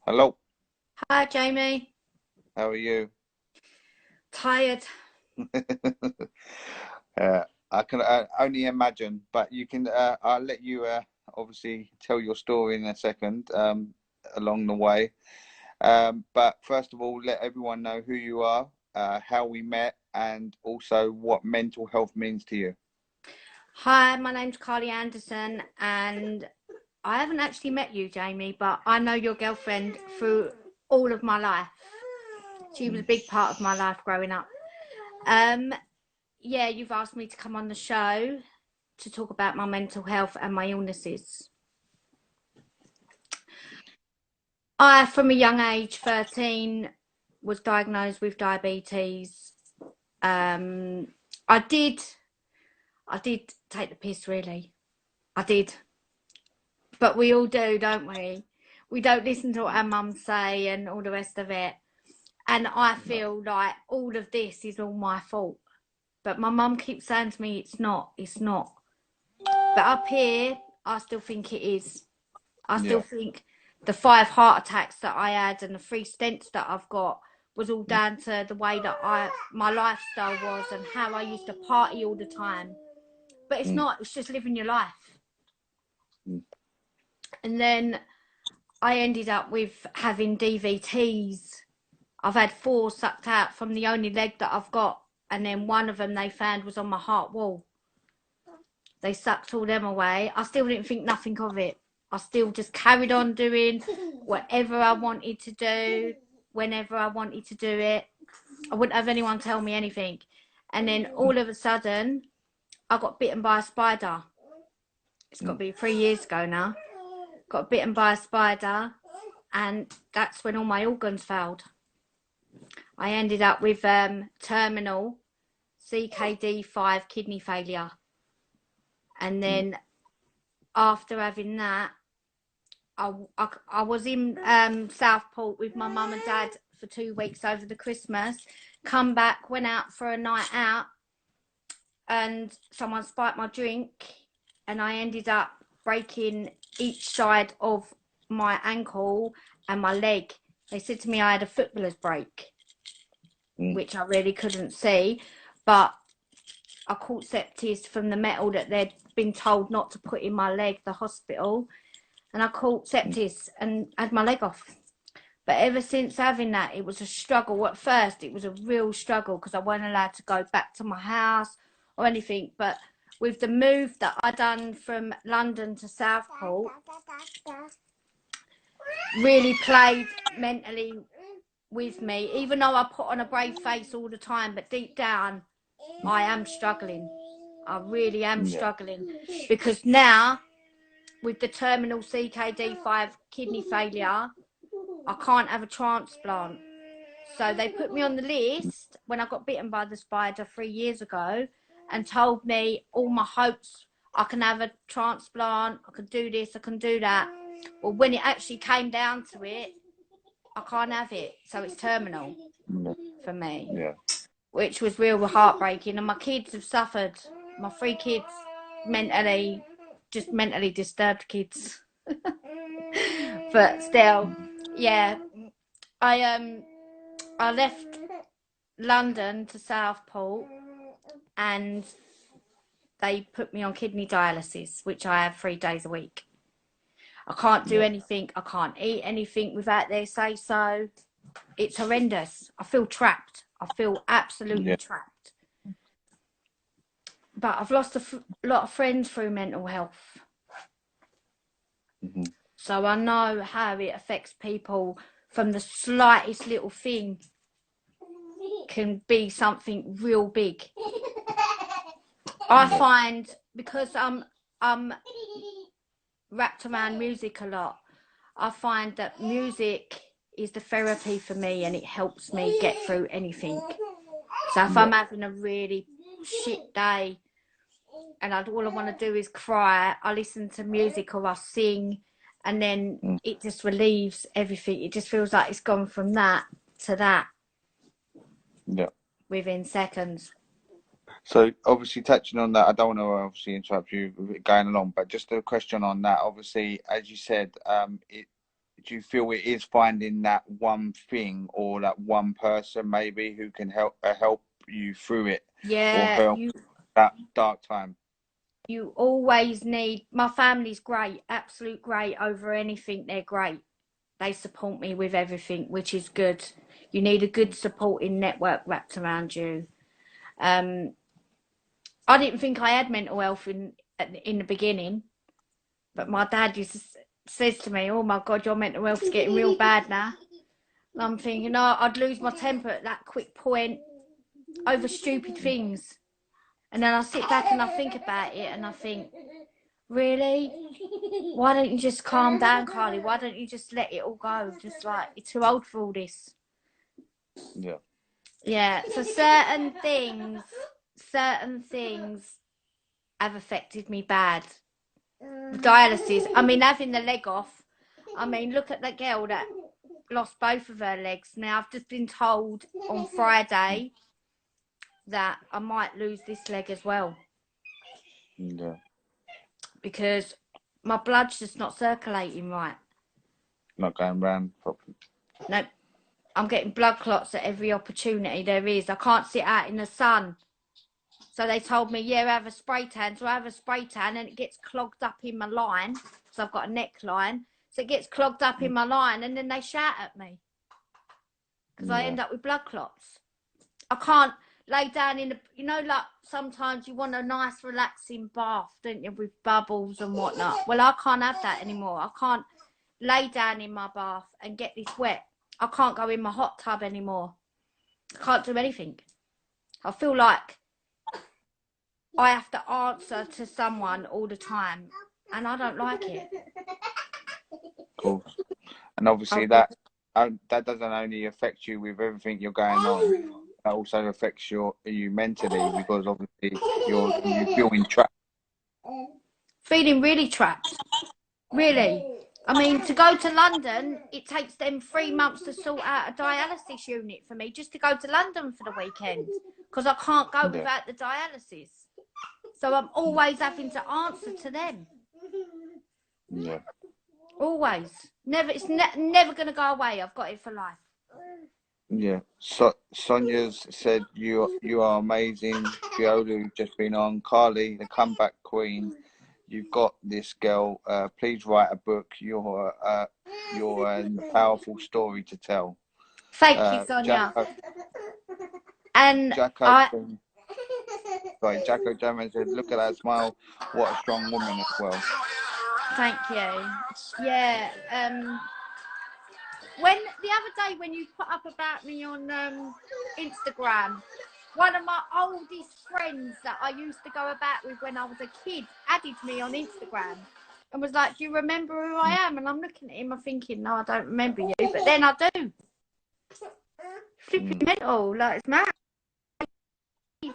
Hello. Hi, Jamie. How are you? Tired. I can only imagine, but you can. I'll let you obviously tell your story in a second along the way. But first of all, let everyone know who you are, how we met, and also what mental health means to you. Hi, my name's Carley Anderson, and I haven't actually met you, Jamie, but I know your girlfriend through all of my life. She was a big part of my life growing up. Yeah, you've asked me to come on the show to talk about my mental health and my illnesses. I, from a young age, 13, was diagnosed with diabetes. I did take the piss, really. I did. But we all do, don't we? We don't listen to what our mums say and all the rest of it. And I feel like all of this is all my fault. But my mum keeps saying to me, it's not. But up here, I still think it is. I still think the 5 heart attacks that I had and the 3 stents that I've got was all down to the way that my lifestyle was and how I used to party all the time. But it's not. It's just living your life. And then I ended up with having DVTs. I've had 4 sucked out from the only leg that I've got. And then one of them they found was on my heart wall. They sucked all them away. I still didn't think nothing of it. I still just carried on doing whatever I wanted to do, whenever I wanted to do it. I wouldn't have anyone tell me anything. And then all of a sudden, I got bitten by a spider. It's got to be 3 years ago now. Got bitten by a spider, and that's when all my organs failed. I ended up with terminal CKD5 kidney failure. And then after having that, I was in Southport with my mum and dad for 2 weeks over the Christmas. Come back, went out for a night out, and someone spiked my drink, and I ended up breaking each side of my ankle and my leg. They said to me I had a footballer's break, which I really couldn't see, but I caught sepsis from the metal that they'd been told not to put in my leg, the hospital, and I caught sepsis and had my leg off. But ever since having that, it was a struggle. At first, it was a real struggle because I wasn't allowed to go back to my house or anything. But with the move that I done from London to Southport, really played mentally with me. Even though I put on a brave face all the time, but deep down, I am struggling. I really am struggling. Because now, with the terminal CKD5 kidney failure, I can't have a transplant. So they put me on the list when I got bitten by the spider 3 years ago and told me all my hopes, I can have a transplant, I can do this, I can do that. Well, when it actually came down to it, I can't have it. So it's terminal for me, which was real heartbreaking. And my kids have suffered. My 3 kids, mentally disturbed kids. But still, yeah, I left London to Southport and they put me on kidney dialysis, which I have 3 days a week. I can't do anything. I can't eat anything without their say so. It's horrendous. I feel trapped. I feel absolutely trapped. But I've lost a lot of friends through mental health. So I know how it affects people. From the slightest little thing can be something real big. I find, because I'm wrapped around music a lot, I find that music is the therapy for me, and it helps me get through anything. So if I'm having a really shit day and all I want to do is cry, I listen to music or I sing, and then it just relieves everything. It just feels like it's gone from that to that within seconds. So obviously touching on that, I don't want to obviously interrupt you with it going along, but just a question on that. Obviously, as you said, do you feel it is finding that one thing or that one person maybe who can help you through it, or help that dark time? You always need, my family's great, absolute great over anything. They're great. They support me with everything, which is good. You need a good supporting network wrapped around you. I didn't think I had mental health in the beginning, but my dad says to me, "Oh my God, your mental health's getting real bad now." And I'm thinking, oh, I'd lose my temper at that quick point over stupid things. And then I sit back and I think about it and I think, really? Why don't you just calm down, Carley? Why don't you just let it all go? Just like, you're too old for all this. Yeah, so certain things have affected me bad. Dialysis, I mean, having the leg off, I mean, look at that girl that lost both of her legs. Now, I've just been told on Friday that I might lose this leg as well. Because my blood's just not circulating right. Not going round properly. Nope. I'm getting blood clots at every opportunity there is. I can't sit out in the sun. So they told me, have a spray tan. So I have a spray tan and it gets clogged up in my line. So I've got a neckline. So it gets clogged up in my line and then they shout at me. Because I end up with blood clots. I can't lay down in the, like sometimes you want a nice relaxing bath, don't you, with bubbles and whatnot. Well, I can't have that anymore. I can't lay down in my bath and get this wet. I can't go in my hot tub anymore. I can't do anything. I feel like I have to answer to someone all the time, and I don't like it. Cool. And obviously that doesn't only affect you with everything you're going on. That also affects you mentally, because obviously you feeling trapped. Feeling really trapped. Really. I mean, to go to London, it takes them 3 months to sort out a dialysis unit for me, just to go to London for the weekend, because I can't go without the dialysis. So I'm always having to answer to them. Yeah. Always. Never. It's never going to go away. I've got it for life. Yeah. So Sonia's said you are amazing. Fiona, who's just been on. Carley, the comeback queen. You've got this, girl. Please write a book. You're a powerful story to tell. Thank you, Sonia. Jacko German said, look at that smile. What a strong woman as well. Thank you. Yeah. When the other day when you put up about me on Instagram, one of my oldest friends that I used to go about with when I was a kid added me on Instagram and was like, do you remember who I am? And I'm looking at him, I'm thinking, no, I don't remember you. But then I do. Flipping mental, like, it's mad.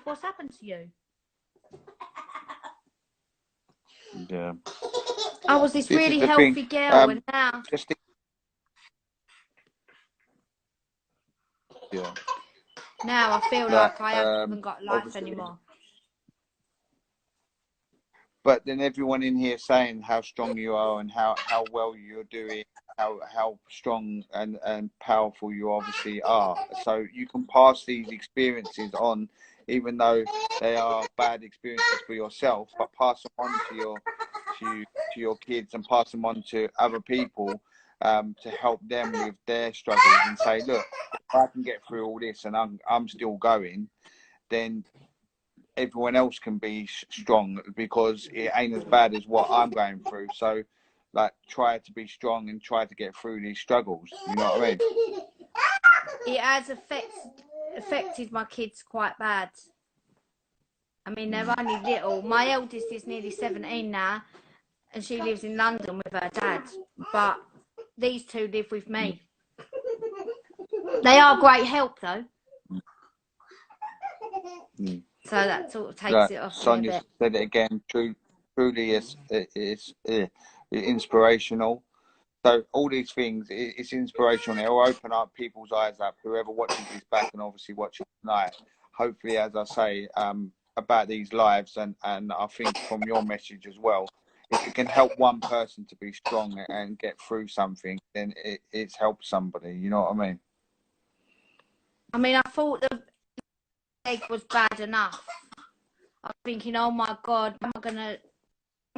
What's happened to you? Yeah. I was this really healthy girl, and now... Yeah. Now I feel like I haven't got life anymore. But then everyone in here saying how strong you are and how well you're doing, how strong and powerful you obviously are. So you can pass these experiences on, even though they are bad experiences for yourself, but pass them on to your kids and pass them on to other people to help them with their struggles and say, look, if I can get through all this and I'm still going, then everyone else can be strong, because it ain't as bad as what I'm going through. So, like, try to be strong and try to get through these struggles. You know what I mean? It has affected my kids quite bad. I mean, they're only little. My eldest is nearly 17 now, and she lives in London with her dad. But these two live with me. They are great help, though. So that sort of takes it off. Sonia said it again. Truly, it's inspirational. So all these things, it's inspirational. It will open up people's eyes up. Whoever watches this back and obviously watching tonight, hopefully, as I say, about these lives, and I think from your message as well, if it can help one person to be strong and get through something, then it's helped somebody. You know what I mean? I mean, I thought the leg was bad enough. I was thinking, oh my God, how am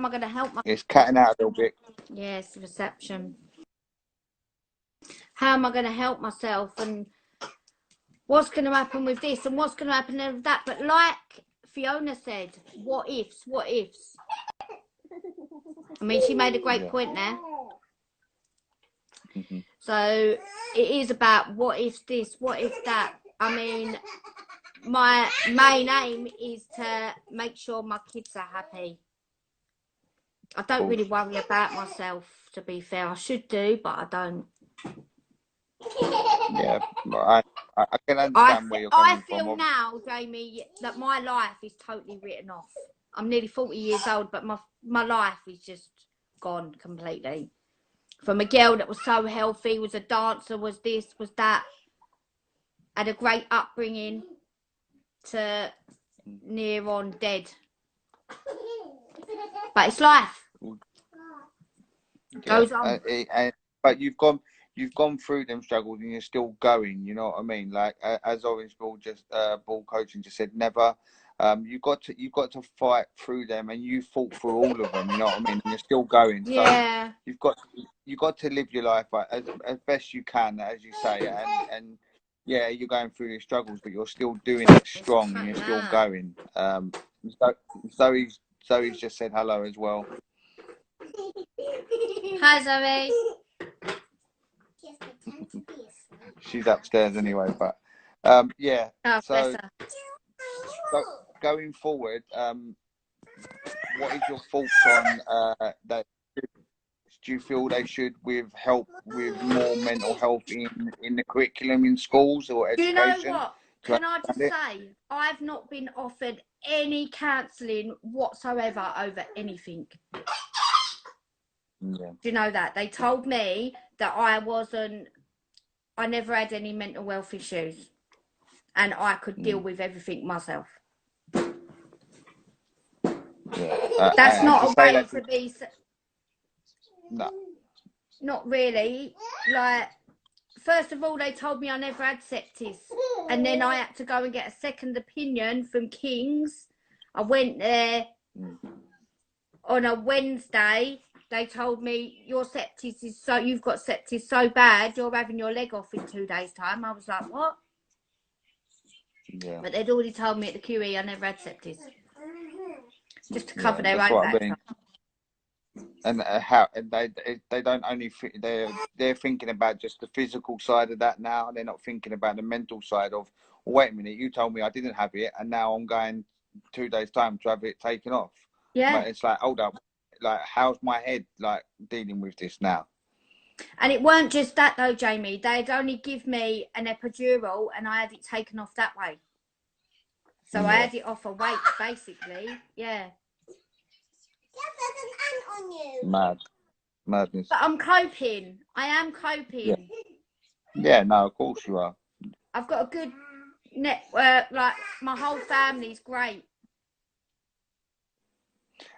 I gonna help myself? It's cutting out a little bit. Yes, reception. How am I gonna help myself? And what's gonna happen with this? And what's gonna happen with that? But like Fiona said, what ifs? What ifs? I mean, she made a great point there. So it is about what if this, what if that. I mean, my main aim is to make sure my kids are happy. I don't really worry about myself, to be fair. I should do, but I don't. Yeah, I can understand where you're coming from. I feel now, Jamie, that my life is totally written off. I'm nearly 40 years old, but my life is just gone completely. From a girl that was so healthy, was a dancer, was this, was that, had a great upbringing, to near on dead. But it's life. Goes on. But you've gone through them struggles and you're still going. You know what I mean? Like as Orange Ball Ball Coaching just said, never. You've got to fight through them, and you fought through all of them. You know what I mean? And you're still going. Yeah. So you've got to live your life as best you can, as you say, and yeah, you're going through these struggles, but you're still doing it strong, and you're still going. Zoe's just said hello as well. Hi, Zoe. She's upstairs anyway, but yeah. Oh, so going forward, what is your thoughts on that? Do you feel they should help with more mental health in the curriculum in schools or education? Do you know what? Can I just say, I've not been offered any counselling whatsoever over anything. Yeah. Do you know that? They told me that I never had any mental health issues and I could deal with everything myself. Yeah. That's not a way to be. No. Not really. Like, first of all, they told me I never had sepsis. And then I had to go and get a second opinion from King's. I went there on a Wednesday. They told me you've got sepsis so bad, you're having your leg off in 2 days' time. I was like, what? Yeah. But they'd already told me at the QE I never had sepsis. Just to cover their that's own what back. I mean. And how they don't only they're thinking about just the physical side of that now. They're not thinking about the mental side of, well, wait a minute, you told me I didn't have it, and now I'm going 2 days' time to have it taken off. Yeah. But it's like, hold up, like, how's my head like dealing with this now? And it weren't just that though, Jamie. They'd only give me an epidural, and I had it taken off that way. So I had it off a weight, basically. Yeah. Madness. But I'm coping. I am coping. Yeah, no, of course you are. I've got a good network. Like, my whole family's great.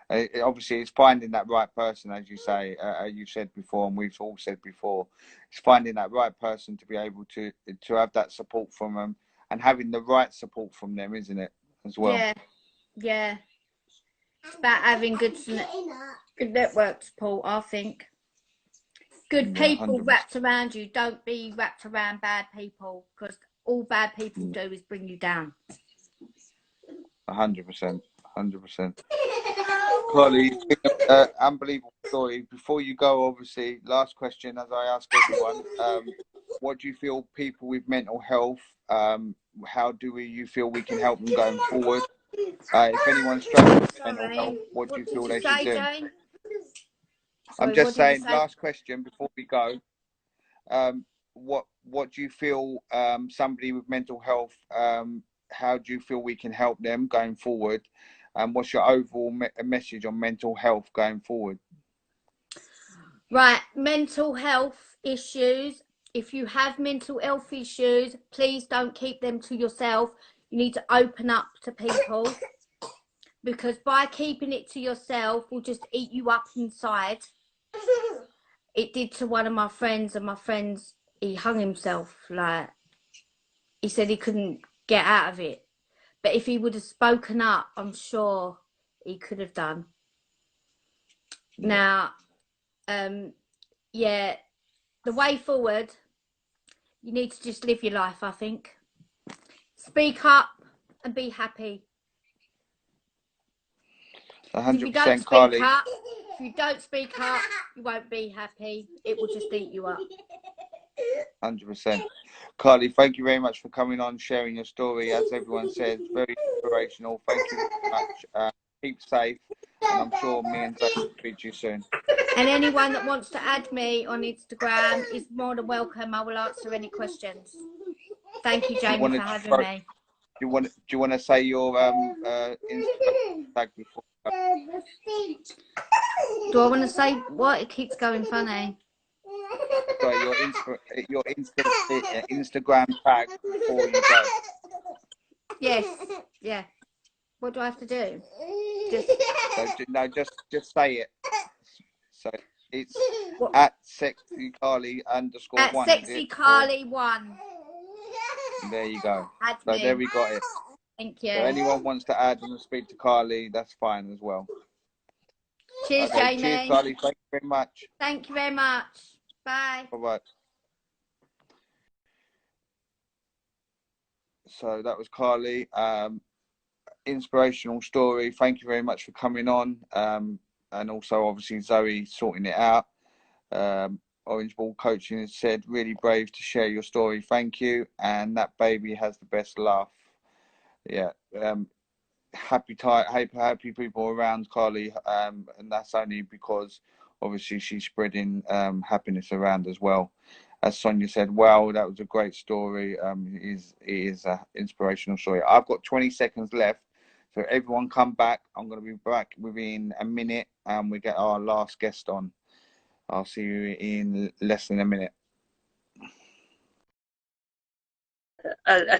Obviously, it's finding that right person, as you say, you've said before, and we've all said before. It's finding that right person to be able to have that support from them, and having the right support from them, isn't it, as well? Yeah. It's about having good network support, I think. Good people wrapped around you. Don't be wrapped around bad people, because all bad people do is bring you down. 100%. Carley, unbelievable story. Before you go, obviously, last question, as I ask everyone, what do you feel people with mental health, how do you feel we can help them going forward? If anyone's struggling with mental health, what do you feel they should do? Jane? I'm just saying, last question before we go. What do you feel, somebody with mental health, how do you feel we can help them going forward? And what's your overall message on mental health going forward? Right, mental health issues. If you have mental health issues, please don't keep them to yourself. You need to open up to people, because by keeping it to yourself will just eat you up inside. It did to one of my friends, and my friends, he hung himself. Like, he said he couldn't get out of it. But if he would have spoken up, I'm sure he could have done. Now, yeah, the way forward, you need to just live your life, I think. Speak up and be happy. 100%, Carley. If you don't speak up, you won't be happy. It will just eat you up. 100%. Carley, thank you very much for coming on, sharing your story. As everyone says, very inspirational. Thank you very much. Keep safe, and I'm sure me and Zoe will speak to you soon. And anyone that wants to add me on Instagram is more than welcome. I will answer any questions. Thank you, Jamie, for having me. Do you want to say your Instagram tag before? Do I want to say what? It keeps going funny. Sorry, your Instagram tag before you go. Yes. Yeah. What do I have to do? Just say it. So it's at Sexy Carley _1. At Sexy Carley 1. There you go. So there we got it. Thank you. So anyone wants to add and speak to Carley, that's fine as well. Cheers, Jamie. Cheers, Carley. Thank you very much. Thank you very much. Bye. Bye-bye. So that was Carley. Inspirational story. Thank you very much for coming on. And also, obviously, Zoe sorting it out. Orange Ball Coaching has said, really brave to share your story. Thank you. And that baby has the best laugh. Yeah. Happy people around Carley. And that's only because, obviously, she's spreading happiness around as well. As Sonia said, wow, that was a great story. It is an inspirational story. I've got 20 seconds left. So everyone come back. I'm going to be back within a minute, and we get our last guest on. I'll see you in less than a minute. A